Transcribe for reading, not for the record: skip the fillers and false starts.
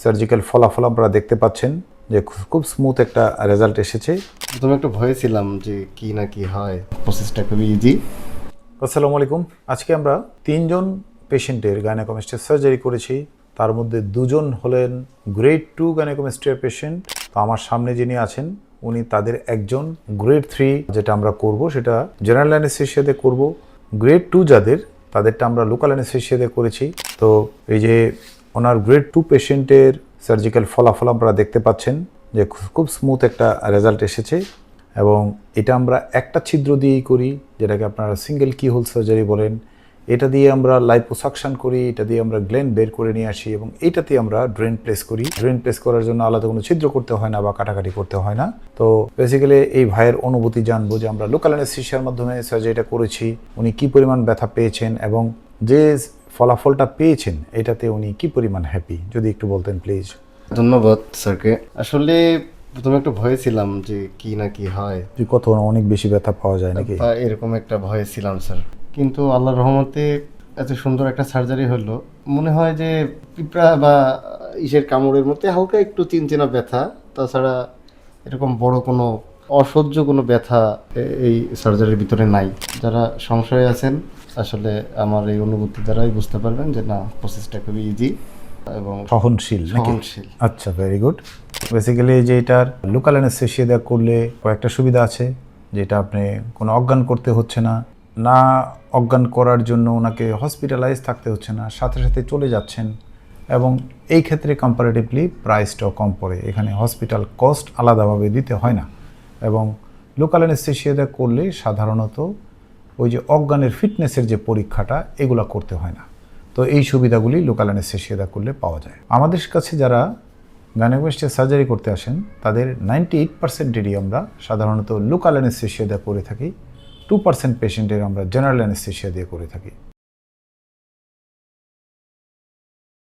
Surgical ফলাফল আপনারা দেখতে পাচ্ছেন যে খুব স্মুথ একটা রেজাল্ট এসেছে। প্রথমে একটু ভয় ছিলাম যে কি না কি হয়, প্রসেসটা খুবই ইজি। আসসালামু আলাইকুম। আজকে আমরা 3 জন পেশেন্টের গাইনোকোমাস্টিয়া সার্জারি করেছি। তার মধ্যে 2 জন হলেন গ্রেড 2 গাইনোকোমাস্টিয়া পেশেন্ট। তো আমার সামনে যিনি আছেন উনি তাদের একজন। গ্রেড 3 যেটা আমরা করব সেটা জেনারেল অ্যানেস্থেসিয়াতে করব। গ্রেড 2 যাদের তাদেরটা আমরা লোকাল অ্যানেস্থেসিয়াতে করেছি। তো এই যে ওনার গ্রেড 2 পেশেন্টের সার্জিক্যাল ফলাফল আপনারা দেখতে পাচ্ছেন যে খুব স্মুথ একটা রেজাল্ট এসেছে এবং এটা আমরা একটা ছিদ্র দিয়েই করি, যেটাকে আপনারা সিঙ্গেল কি হোল সার্জারি বলেন। এটা দিয়ে আমরা লাইপোসাকশন করি, এটা দিয়ে আমরা গ্ল্যান্ড বের করে নিয়ে আসি এবং এইটাতে আমরা ড্রেন প্লেস করি। ড্রেন প্লেস করার জন্য আলাদা কোনো ছিদ্র করতে হয় না বা কাটাকাটি করতে হয় না। তো বেসিক্যালি এই ভাইয়ের অনুভূতি জানবো যে আমরা লোকাল অ্যানেস্থেসিয়ার মাধ্যমে সার্জারিটা করেছি, উনি কি পরিমাণ ব্যথা পেয়েছেন এবং যে ফলাফলটা পেয়েছেন এটাতে উনি কি পরিমাণ হ্যাপি, যদি একটু বলতেন প্লিজ। ধন্যবাদ স্যারকে। আসলে প্রথমে একটু ভয় ছিলাম যে কি না কি হয়, যে কত অনেক বেশি ব্যথা পাওয়া যায় নাকি? বা এরকম একটা ভয় ছিলাম স্যার। কিন্তু আল্লাহর রহমতে এত সুন্দর একটা সার্জারি হলো, মনে হয় যে পিঁপড়া বা ইসের কামড়ের মধ্যে হালকা একটু চিনচেনা ব্যথা, তাছাড়া এরকম বড় কোনো অসহ্য কোনো ব্যথা এই সার্জারির ভিতরে নাই। যারা সংশয়ে আছেন আসলে আমার এই অনুভূতি দ্বারাই বুঝতে পারবেন যে না, প্রসেসটা খুবই ইজি এবং সহনশীল নাকি? সহনশীল। আচ্ছা, ভেরি গুড। বেসিক্যালি যে এটার লোকাল অ্যানেস্থেসিয়া দেওয়া করলে কয়েকটা সুবিধা আছে, যেটা আপনি কোনো অজ্ঞান করতে হচ্ছে না, না অজ্ঞান করার জন্য ওনাকে হসপিটালাইজ থাকতে হচ্ছে না, সাথে সাথে চলে যাচ্ছেন এবং এই ক্ষেত্রে কম্পারেটিভলি প্রাইসটাও কম পড়ে। এখানে হসপিটাল কস্ট আলাদাভাবে দিতে হয় না এবং লোকাল অ্যানেস্থেসিয়া দেওয়া করলে সাধারণত ওই যে অজ্ঞানের ফিটনেসের যে পরীক্ষাটা এগুলো করতে হয় না। তো এই সুবিধাগুলি লোকাল অ্যানেস্থেসিয়া করলে পাওয়া যায়। আমাদের কাছে যারা গাইনোকোমাস্টিয়া সার্জারি করতে আসেন তাদের 98%-এরই আমরা সাধারণত লোকাল অ্যানেস্থেসিয়া দিয়ে করে থাকি, 2% পেশেন্টের আমরা জেনারেল অ্যানেস্থেসিয়া দিয়ে করে থাকি।